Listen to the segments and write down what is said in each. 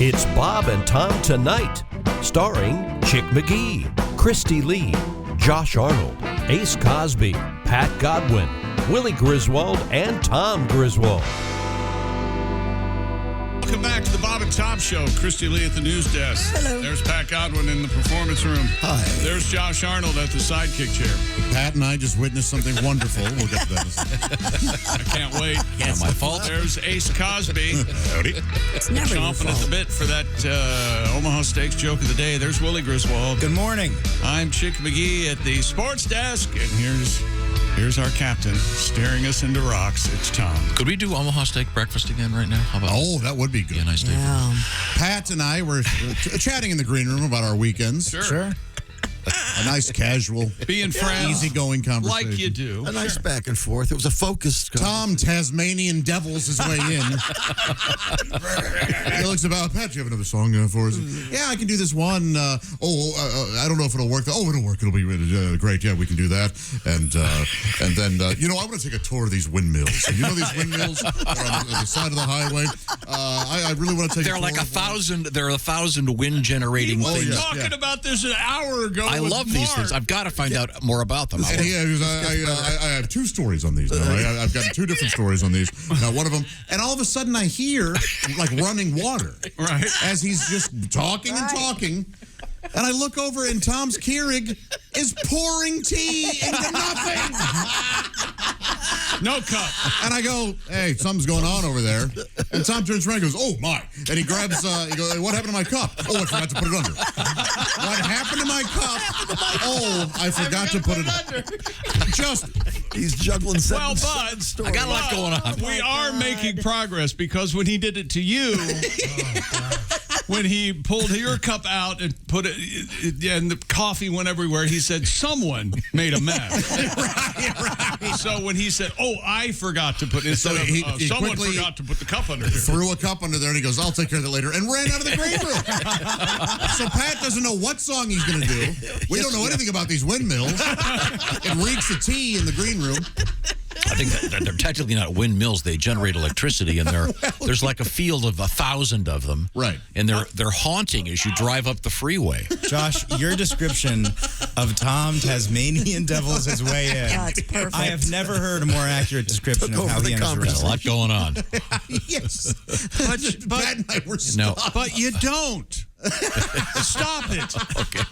It's Bob and Tom Tonight, starring Chick McGee, Christy Lee, Josh Arnold, Ace Cosby, Pat Godwin, Willie Griswold, and Tom Griswold. Welcome back to the Bob and Tom Show. Christy Lee at the news desk. Hello. There's Pat Godwin in the performance room. Hi. There's Josh Arnold at the sidekick chair. Pat and I just witnessed something wonderful. We'll get to that. I can't wait. Not my fault. There's Ace Cosby. Howdy. It's never your Chomping at fault. the bit for that Omaha Steaks joke of the day. There's Willie Griswold. Good morning. I'm Chick McGee at the sports desk, and here's our captain staring us into rocks. It's Tom. Could we do Omaha steak breakfast again right now? How about Oh, that would be good. a nice day? Yeah. Pat and I were chatting in the green room about our weekends. Sure. A nice, casual, Being friends. easygoing conversation. Like you do. A nice back and forth. It was a focused. Tom Tasmanian-deviled his way in. He looks about, Pat, do you have another song for us? Yeah, I can do this one. I don't know if it'll work. Oh, it'll work. It'll be great. Yeah, we can do that. And then, I want to take a tour of these windmills. You know these windmills that are on the side of the highway? I really want to take a tour They're like of one. there are 1,000 wind generating We were things. talking about this an hour ago. I with love these Mark. things. I've got to find out more about them. And I have two stories on these now. I've got two different stories on these. Now, one of them, and all of a sudden I hear like running water. Right. As he's just talking and talking. And I look over and Tom's Keurig is pouring tea into nothing. No cup. And I go, hey, something's going on over there. And Tom turns around and goes, oh, my. And he grabs, he goes, what happened to my cup? Oh, I forgot to put it under. What happened to my cup? Oh, I forgot to put it under. Just, He's juggling Well, seven but I got a lot going on. we are making progress because when he did it to you, when he pulled your cup out and put it, and the coffee went everywhere, he said, someone made a mess. right. So when he said, oh, I forgot to put it, So instead he of, someone quickly forgot to put the cup under here. threw a cup under there and he goes, I'll take care of that later, and ran out of the green room. So Pat doesn't know what song he's going to do. We don't know anything about these windmills. It reeks of tea in the green room. I think that they're technically not windmills. They generate electricity, and there's like a field of 1,000 of them. Right. And they're haunting as you drive up the freeway. Josh, your description of Tom Tasmanian-deviled his way in. Yeah, it's perfect. I have never heard a more accurate description of how he enters a There's a lot going on. Yes. But Pat and I were No. stuck. But you don't. Stop it. Okay.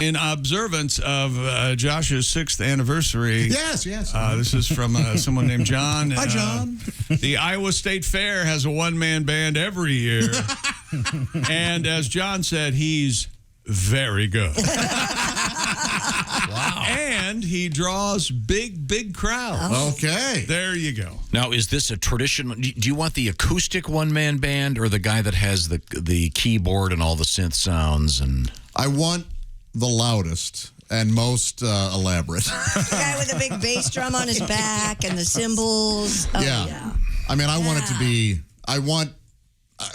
In observance of Josh's 6th anniversary. Yes. This is from someone named John. Hi, John. The Iowa State Fair has a one-man band every year. And as John said, he's very good. Wow. And he draws big crowds. Okay. There you go. Now, is this a traditional? Do you want the acoustic one-man band or the guy that has the keyboard and all the synth sounds? And I want the loudest and most elaborate. The guy with a big bass drum on his back and the cymbals. Oh, yeah. I mean, I want it to be. I want.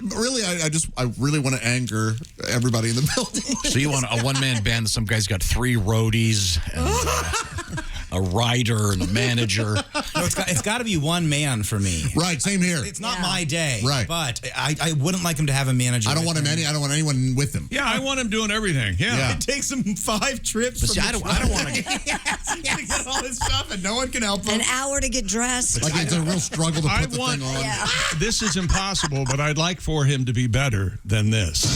Really, I really want to anger everybody in the building. so you want a one-man band that some guy's got 3 roadies and a writer and a manager. No, it's got to be one man for me. Right, same here. It's not my day. Right. But I wouldn't like him to have a manager. I don't want him I don't want anyone with him. Yeah, I want him doing everything. Yeah. It takes him 5 trips. But see, I don't want to. to get all this stuff, and no one can help him. An hour to get dressed. Like it's a real struggle to I put the want- thing on. Yeah. This is impossible, but I'd like for him to be better than this.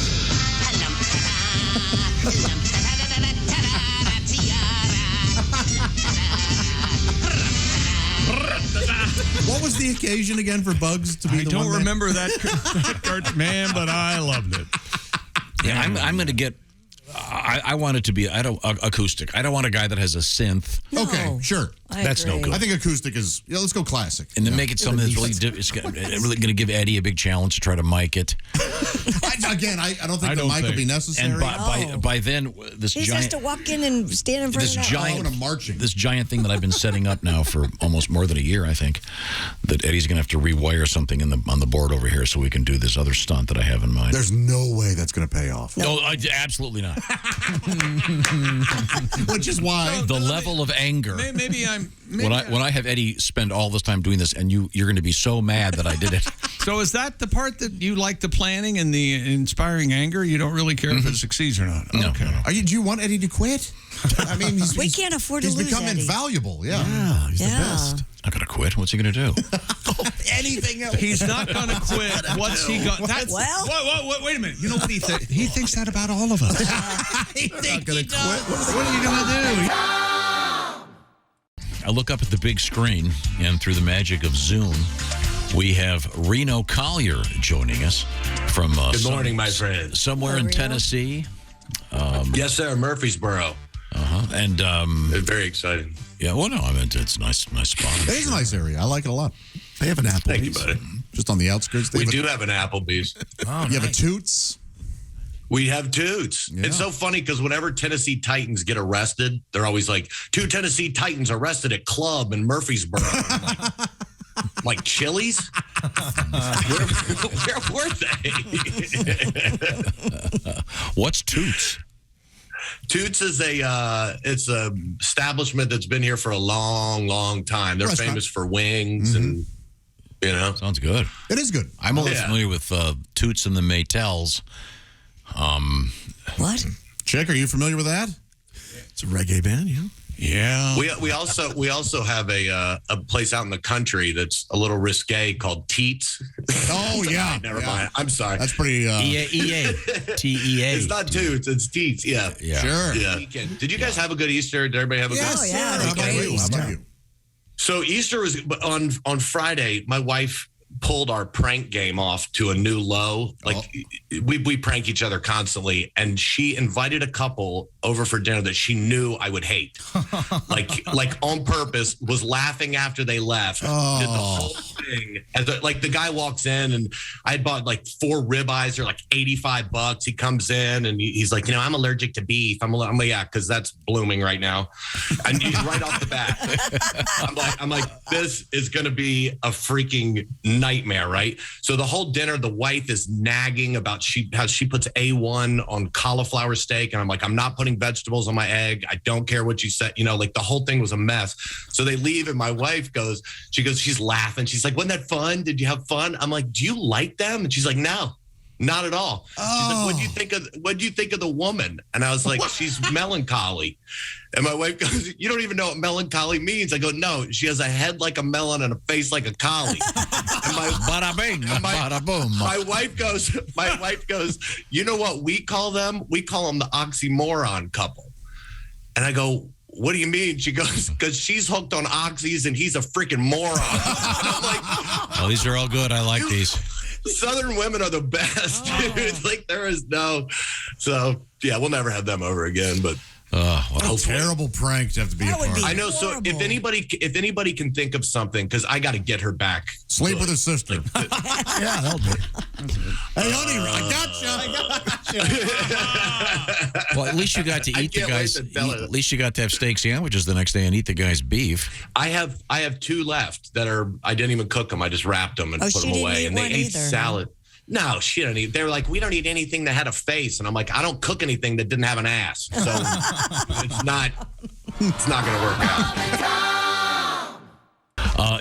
What was the occasion again for Bugs to be I the don't one remember that card, man, but I loved it. Yeah, I'm going to get. I want it to be acoustic. I don't want a guy that has a synth. No, Okay, sure. That's no agree. good. I think acoustic is. Let's go classic. And then make it something that's really it's really going to give Eddie a big challenge to try to mic it. Again, I don't think I the don't mic will think. be necessary. And by then, this He just has giant to walk in and stand in front this of that. giant I'm marching. this giant thing that I've been setting up now for almost more than a year, I think, that Eddie's going to have to rewire something on the board over here so we can do this other stunt that I have in mind. There's no way that's going to pay off. No, absolutely not. Which is why The level of anger. Maybe I'm. When I have Eddie spend all this time doing this, and you're going to be so mad that I did it. So is that the part that you like, the planning and the inspiring anger? You don't really care if it succeeds or not? No, Okay. no. Do you want Eddie to quit? I mean, We can't afford to he's lose become Eddie. invaluable. Yeah. Yeah. Not going to quit. What's he going to do? Anything else? He's not going to quit. What's he got? Well- Wait a minute. You know what he thinks? He thinks that about all of us. He's not going to quit. What are you going to do? I look up at the big screen, and through the magic of Zoom, we have Reno Collier joining us from Good morning, my friend. somewhere in Reno? Tennessee. Yes, sir, Murfreesboro. And Very exciting. yeah, well, no, I mean it's a nice spot. It is a nice area. I like it a lot. They have an Applebee's. Thank you, buddy. Just on the outskirts. We do have an Applebee's. You have a Toots. We have Toots. Yeah. It's so funny because whenever Tennessee Titans get arrested, they're always like, 2 Tennessee Titans arrested at club in Murfreesboro. I'm like Chili's? Where were they? What's Toots? Toots is it's a establishment that's been here for a long, long time. They're Restaurant. famous for wings and, you know. Sounds good. It is good. I'm only Yeah. familiar with Toots and the Maytels. What? Chick, are you familiar with that? It's a reggae band, yeah. Yeah. We also have a place out in the country that's a little risque called Teats. Oh, yeah. Never mind. I'm sorry. That's pretty... EA. TEA. It's not Toots. It's Teats. Yeah. Yeah. Sure. Yeah. Did you guys have a good Easter? Did everybody have a Yes, good? Oh, yeah, sir. it was How about great you? How about Easter. you? So Easter was on Friday. My wife pulled our prank game off to a new low. Like we prank each other constantly, and she invited a couple over for dinner that she knew I would hate. like on purpose, was laughing after they left. Did the whole thing. As the guy walks in, and I had bought like 4 ribeyes. They're like $85. He comes in and he's like, I'm allergic to beef. I'm like, yeah, because that's blooming right now. And he's right off the bat. I'm like, this is going to be a freaking nightmare, right? So the whole dinner, the wife is nagging about how she puts A1 on cauliflower steak, and I'm like, I'm not putting vegetables on my egg. I don't care what you said. Like the whole thing was a mess. So they leave, and my wife she's laughing. She's like, wasn't that fun? Did you have fun? I'm like, do you like them? And she's like, no. Not at all. She's like, what do you think of the woman? And I was like, she's melancholy. And my wife goes, you don't even know what melancholy means. I go, no, she has a head like a melon and a face like a collie. And Bada bing, bada boom. my wife goes, you know what we call them? We call them the oxymoron couple. And I go, what do you mean? She goes, because she's hooked on oxys and he's a freaking moron. And I'm like, Oh, these are all good. I like these. Southern women are the best, dude. Like there is no. So yeah, we'll never have them over again. But What a terrible prank to have to be a That would part be of. I know. So horrible. if anybody can think of something, because I got to get her back. Sleep with her sister. Yeah, that'll do. Hey, honey, I got you. Well, at least you got to I eat the can't wait guy's. to tell her. At least you got to have steak sandwiches the next day and eat the guy's beef. I have 2 left that I didn't even cook them. I just wrapped them and Oh, put she them didn't away. eat And they one ate either, salad. No, she don't eat. They were like, we don't eat anything that had a face. And I'm like, I don't cook anything that didn't have an ass. So it's not going to work out.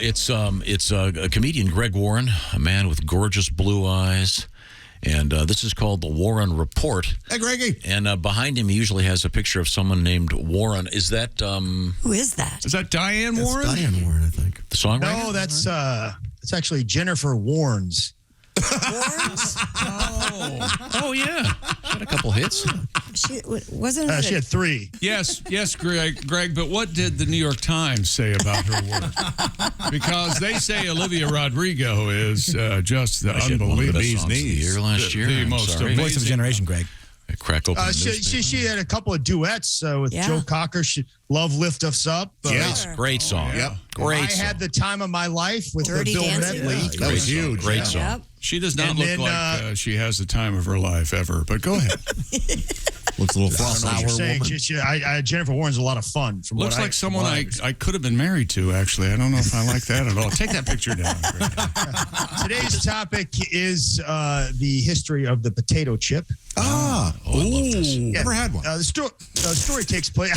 It's a comedian, Greg Warren, a man with gorgeous blue eyes. And this is called The Warren Report. Hey, Greggy. And behind him, he usually has a picture of someone named Warren. Is that Who is that? Is that Diane That's Warren? Diane Warren, I think. the songwriter? No, that's actually Jennifer Warnes. Warren's? Oh, yeah. She had a couple hits. Wasn't it? She had 3. Yes, Greg. But what did the New York Times say about her work? Because they say Olivia Rodrigo is just the She had one of the unbelievable best songs of the year last year. The I'm most sorry. amazing. Voice of a generation, Greg. I crack open the newspaper. She had a couple of duets with Yeah. Joe Cocker. Love Lift Us Up. Great song. Yep. Great I song. had the time time of my life with Dirty Bill Dancing. Medley. That was huge. Great song. Yep. She does not And look then, like she has the time of her life ever. But go ahead. Looks a little I don't know what sour you're saying. woman. Jennifer Warren's a lot of fun. From Looks what like someone from what I understand. could have been married to, actually. I don't know if I like that at all. Take that picture down. Greg. Today's topic is the history of the potato chip. Ah. Oh, I love this. Never had one. The story takes place.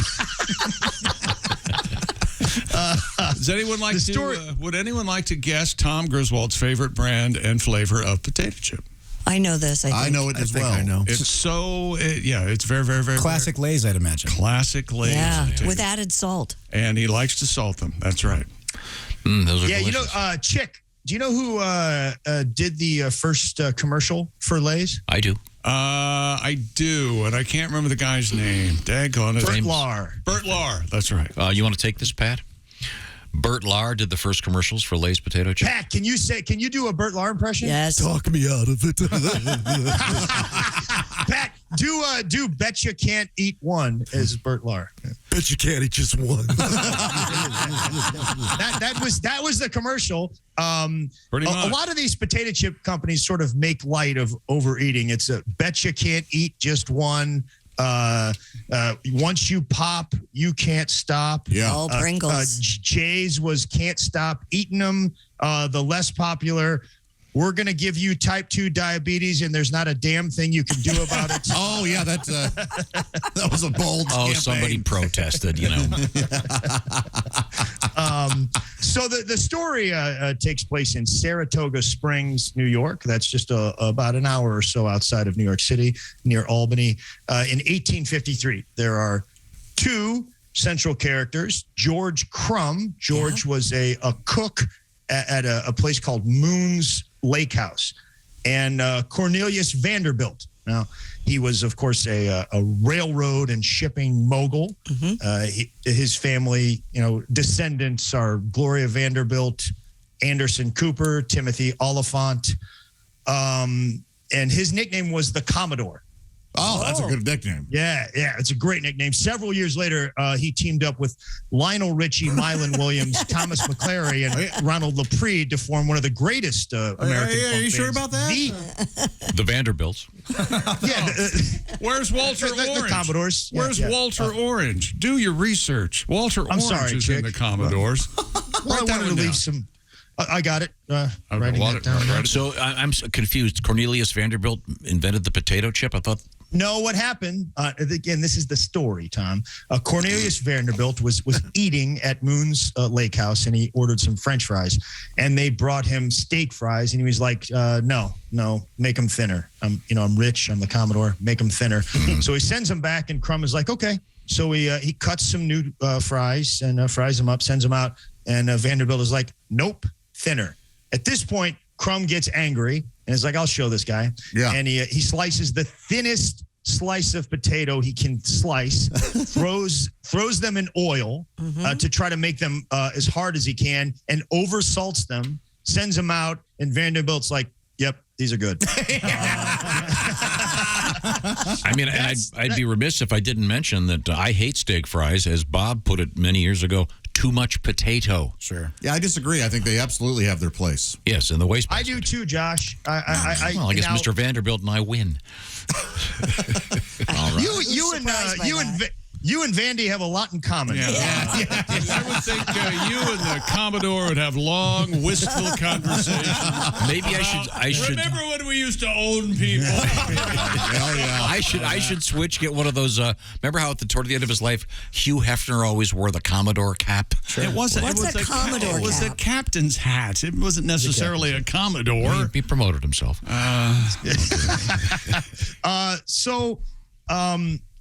Does anyone like The story- would anyone like to guess Tom Griswold's favorite brand and flavor of potato chip? I know this. I think. I know it as well. I know. It's so, it's very, very, very Classic Lay's, I'd imagine. classic Lay's. Yeah, potato. with added salt. And he likes to salt them. That's right. Those are Yeah, delicious. Chick, do you know who did the first commercial for Lay's? I do. I do, and I can't remember the guy's name. Daggone it. Bert Lahr. Bert Lahr. That's right. You want to take this, Pat? Bert Lahr did the first commercials for Lay's potato chips. Pat, can you do a Bert Lahr impression? Yes. Talk me out of it. Pat, do Bet You Can't Eat One as Bert Lahr. Bet you can't eat just one. That was the commercial. Pretty much. A lot of these potato chip companies sort of make light of overeating. It's a bet you can't eat just one. Once you pop, you can't stop. Yeah. All Pringles. Jay's was can't stop eating them. The less popular, we're going to give you type 2 diabetes and there's not a damn thing you can do about it. Oh, yeah, that was a bold campaign. Somebody protested, So the story takes place in Saratoga Springs, New York. That's just about an hour or so outside of New York City, near Albany. In 1853, there are two central characters. George Crumb. George was a cook at a place called Moon's Lake House. And Cornelius Vanderbilt. Now, he was, of course, a railroad and shipping mogul. His family, descendants are Gloria Vanderbilt, Anderson Cooper, Timothy Oliphant. And his nickname was the Commodore. Oh, that's a good nickname. Yeah, it's a great nickname. Several years later, he teamed up with Lionel Richie, Mylan Williams, Thomas McClary, and Ronald LaPree to form one of the greatest American Are you folk sure bands. about that? The Vanderbilts. Where's Walter the Orange? Commodores. Where's Walter Orange? Do your research. Walter Orange sorry, is in Chick. the Commodores. Well, I Write that wanted to one down. leave some. I got it. Writing that down. Write it So I'm confused. Cornelius Vanderbilt invented the potato chip? I thought. No, what happened? Again, this is the story, Tom. Cornelius Vanderbilt was eating at Moon's Lake House, and he ordered some French fries, and they brought him steak fries, and he was like, "No, make them thinner. I'm rich. I'm the Commodore. Make them thinner." So he sends them back, and Crumb is like, "Okay." So he cuts some new fries and fries them up, sends them out, and Vanderbilt is like, "Nope, thinner." At this point, Crumb gets angry and is like, "I'll show this guy." Yeah. And he slices the thinnest slice of potato he can slice, throws them in oil to try to make them as hard as he can, and oversalts them, sends them out, and Vanderbilt's like, "Yep, these are good." I mean, and I'd be remiss if I didn't mention that I hate steak fries, as Bob put it many years ago. Too much potato. Sure. Yeah, I disagree. I think they absolutely have their place. Yes, in the waste. I do too, Josh. Well, I guess Mr. Vanderbilt and I win. All right. You and Vandy have a lot in common. Yeah. I would think you and the Commodore would have long, wistful conversations. Maybe I should. Remember when we used to own people? Hell yeah. I should switch. Get one of those. Remember how toward the end of his life, Hugh Hefner always wore the Commodore cap. It wasn't. What's it was a Commodore It was a cap? captain's hat. It wasn't necessarily a Commodore. He promoted himself.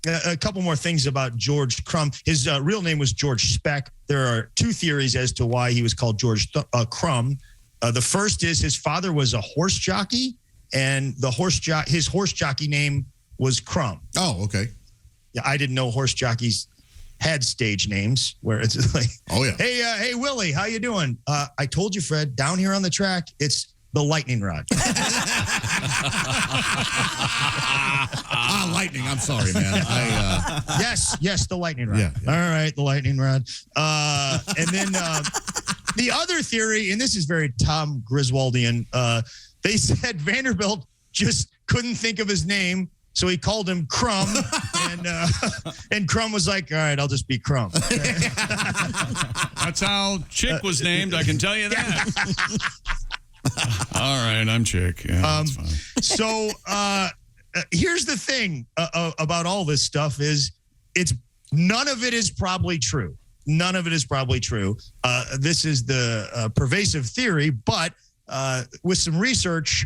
A couple more things about George Crumb. His real name was George Speck. There are two theories as to why he was called George Crumb. The first is his father was a horse jockey, and his horse jockey name was Crumb. Oh, okay. Yeah, I didn't know horse jockeys had stage names where it's like, Oh, yeah. hey, Willie, how you doing? I told you, Fred, down here on the track, it's the lightning rod. Lightning. I'm sorry, man. Yes, the lightning rod. Yeah. All right, the lightning rod. And then the other theory, and this is very Tom Griswoldian, they said Vanderbilt just couldn't think of his name, so he called him Crumb, and Crumb was like, "All right, I'll just be Crumb." That's how Chick was named. I can tell you that. All right, I'm Chick. Yeah, that's fine. So here's the thing about all this stuff is none of it is probably true. None of it is probably true. This is the pervasive theory, but with some research,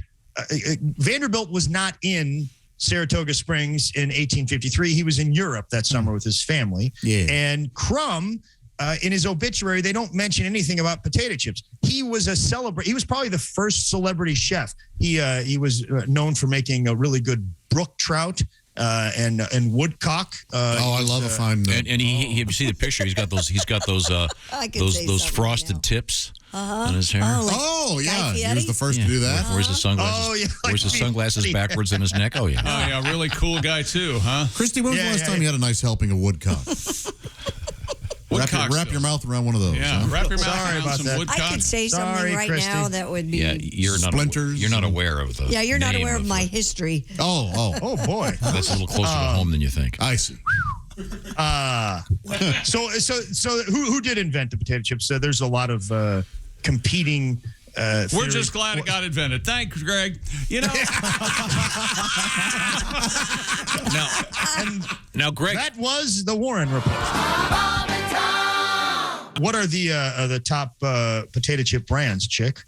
Vanderbilt was not in Saratoga Springs in 1853. He was in Europe that summer with his family. Yeah. And Crumb, in his obituary, they don't mention anything about potato chips. He was a celebrity. He was probably the first celebrity chef. He was known for making a really good brook trout and woodcock. I love a fine. And he you see the picture? He's got those frosted tips on his hair. Oh, yeah. He was the first to do that. Wears his sunglasses. Oh, yeah, Wears his sunglasses backwards in his neck. Oh yeah. Oh yeah, really cool guy too, huh? Christy, when was the last time you had a nice helping of woodcock? Wrap your mouth around one of those. Yeah, huh? wrap your mouth Sorry around about some that. woodcock. I could say something Sorry, right Christy. now that would be. Yeah, you're Splinters. You're not aware of the. Yeah, you're not name aware of my the- history. Oh boy. That's a little closer to home than you think. I see. So who did invent the potato chips? There's a lot of competing. We're theories. just glad it got invented. Thanks, Greg. You know. Now, Greg. That was the Warren Report. What are the top potato chip brands, Chick?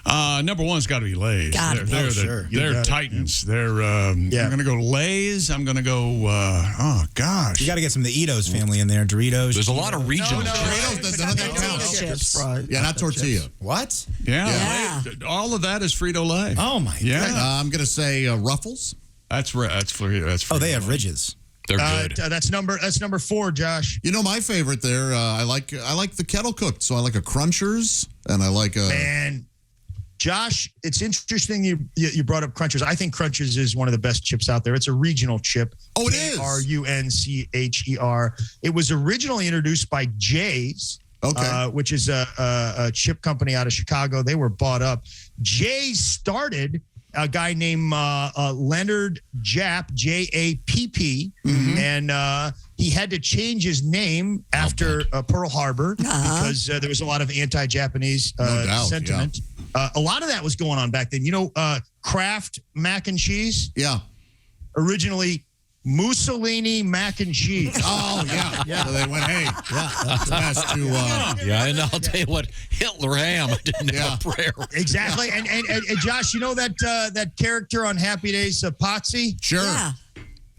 Number one's got to be Lay's. They're titans. They're I'm going to go Lay's. I'm going to go. Oh gosh, You got to get some of the Eatos family in there. Doritos. There's a lot of regional. Doritos, none of that counts. Chips. Yeah, not tortilla. What? yeah. All of that is Frito Lay. Oh my Yeah. God. I'm going to say Ruffles. That's Frito. That's Oh, they have Frito-Lay. ridges. They're good. That's number 4, Josh. You know my favorite there. I like the kettle cooked, so I like a Crunchers, and I like a. Man, Josh, it's interesting you brought up Crunchers. I think Crunchers is one of the best chips out there. It's a regional chip. Oh, it is. Runcher. It was originally introduced by Jay's. Okay. Which is a chip company out of Chicago. They were bought up. Jay's started a guy named Leonard Japp, Japp, and he had to change his name after Pearl Harbor because there was a lot of anti-Japanese No doubt, sentiment. A lot of that was going on back then. You know, Kraft mac and cheese, Yeah. originally Mussolini mac and cheese. Oh, yeah. So they went, hey, that's best to. Yeah, and I'll tell you what, Hitler ham didn't have a prayer. Exactly. And Josh, you know that character on Happy Days, Potsy? Sure. Yeah.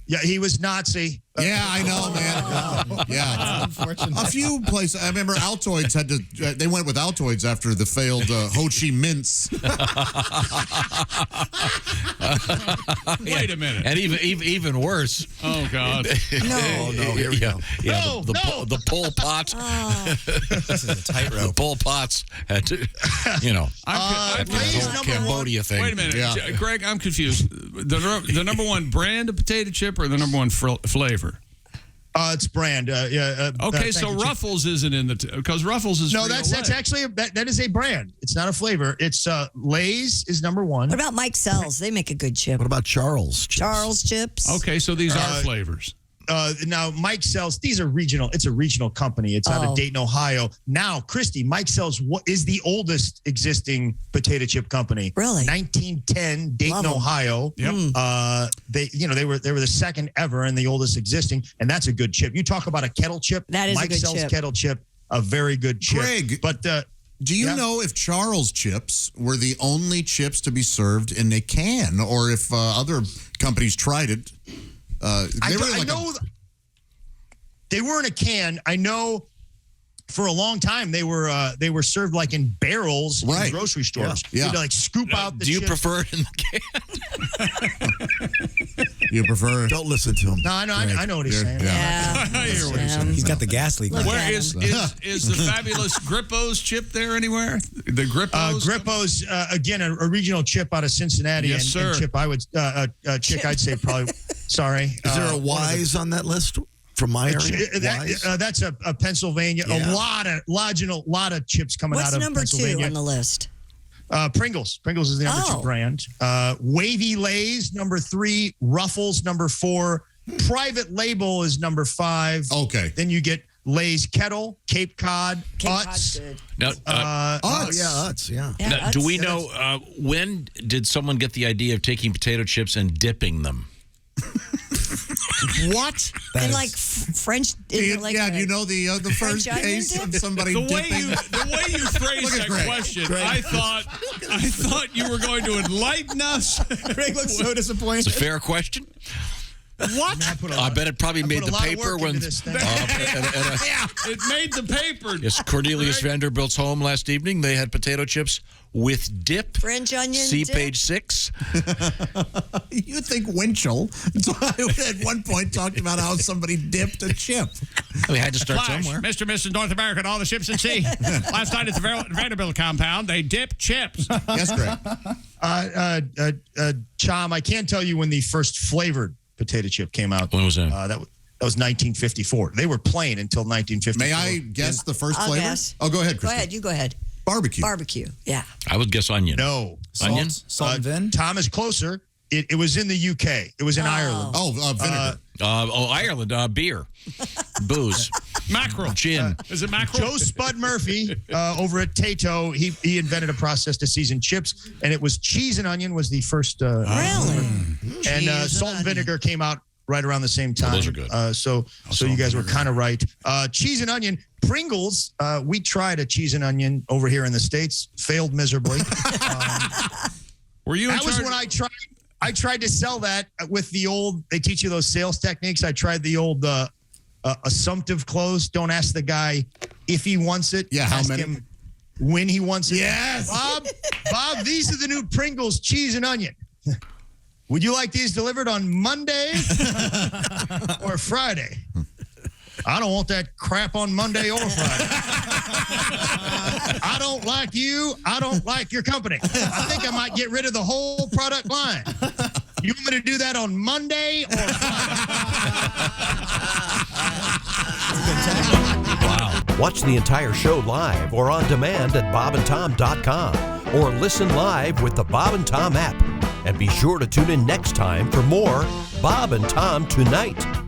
Yeah, he was Nazi. Yeah, I know, man. Yeah. Unfortunate. A few places. I remember Altoids had to. They went with Altoids after the failed Ho Chi Mints. Wait a minute. And even worse. Oh God. No. Here we go. Yeah, the Pol Pot. This is a tightrope. The Pol Pots had to, after the Lay's whole number Cambodia thing. Wait a minute, Yeah. Greg. I'm confused. The number one brand of potato chip or the number one flavor? It's brand. Okay, thank so you, Chick. Ruffles isn't in the because Ruffles is No, that's Frito-Lay. actually that is a brand. It's not a flavor. It's Lay's is number 1. What about Mike Sells? They make a good chip. What about Charles? Chips? Charles chips. Okay, so these are flavors. Now Mike sells. These are regional. It's a regional company. It's out of Dayton, Ohio. Now, Christy, Mike sells what is the oldest existing potato chip company? Really? 1910, Dayton, Love 'em. Ohio. Yep. They were the second ever and the oldest existing, and that's a good chip. You talk about a kettle chip. That is a Mike good sells chip. kettle chip, a very good chip. Greg, but do you know if Charles chips were the only chips to be served in a can, or if other companies tried it? I know they were in a can. I know for a long time they were served like in barrels in grocery stores. Yeah. You'd like scoop out the Do you chips. prefer it in the can? You prefer? Don't listen to him. No, I know what he's saying. Yeah. I hear what you're saying. He's got the gas leak. Look Where at is him. the fabulous Grippo's chip there anywhere? The Grippo's? Grippo's again a regional chip out of Cincinnati. Yes, sir. And chip I would Chick I'd say probably. Sorry. Is there a Wise on that list from my area? Wise? That's a Pennsylvania. Yeah. A lot of chips coming What's out of number 2 Pennsylvania. on the list? Pringles. Pringles is the number 2 brand. Wavy Lay's number 3. Ruffles number 4. Private Label is number 5. Okay. Then you get Lay's Kettle, Cape Cod, Cape Cod's Utz. good. Now, Utz. Yeah, Utz. Yeah. Yeah, now, do Utz. we know when did someone get the idea of taking potato chips and dipping them? What? And like French. Do you know the first case of somebody the way dipping? the way you phrased that question, I thought you were going to enlighten us. Greg looks so disappointed. It's a fair question. What? I bet it probably made the paper when. It made the paper. Yes, Cornelius Vanderbilt's home last evening. They had potato chips with dip. French onion. See dip. page 6. You think Winchell at one point talked about how somebody dipped a chip? We had to start Flash, somewhere. Mr. Mrs. North America and all the ships at sea. Last night at the Vanderbilt compound, they dip chips. Yes, Greg. Chom, I can't tell you when the first flavored potato chip came out. When was that? That was 1954. They were plain until 1954. May I guess the first I'll flavor? guess. Oh, go ahead, Go Christy. ahead. You go ahead. Barbecue. Barbecue. Yeah. I would guess onion. No. Onion? Salt and vin? Tom is closer. It was in the UK. It was in Ireland. Oh, vinegar. Ireland. Beer. Booze. Mackerel. Gin. Is it mackerel? Joe Spud Murphy over at Tato, he invented a process to season chips, and it was cheese and onion was the first. Really? And salt and vinegar came out right around the same time. Those are good. So you guys were kind of right. Cheese and onion. Pringles, we tried a cheese and onion over here in the States, failed miserably. Were you? That was when I tried to sell that with the old. They teach you those sales techniques. I tried the old assumptive close. Don't ask the guy if he wants it. Yeah, how ask many? him when he wants it. Yes, Bob. These are the new Pringles cheese and onion. Would you like these delivered on Monday or Friday? I don't want that crap on Monday or Friday. I don't like you. I don't like your company. I think I might get rid of the whole product line. You want me to do that on Monday or Friday? Wow. Watch the entire show live or on demand at bobandtom.com or listen live with the Bob and Tom app. And be sure to tune in next time for more Bob and Tom Tonight.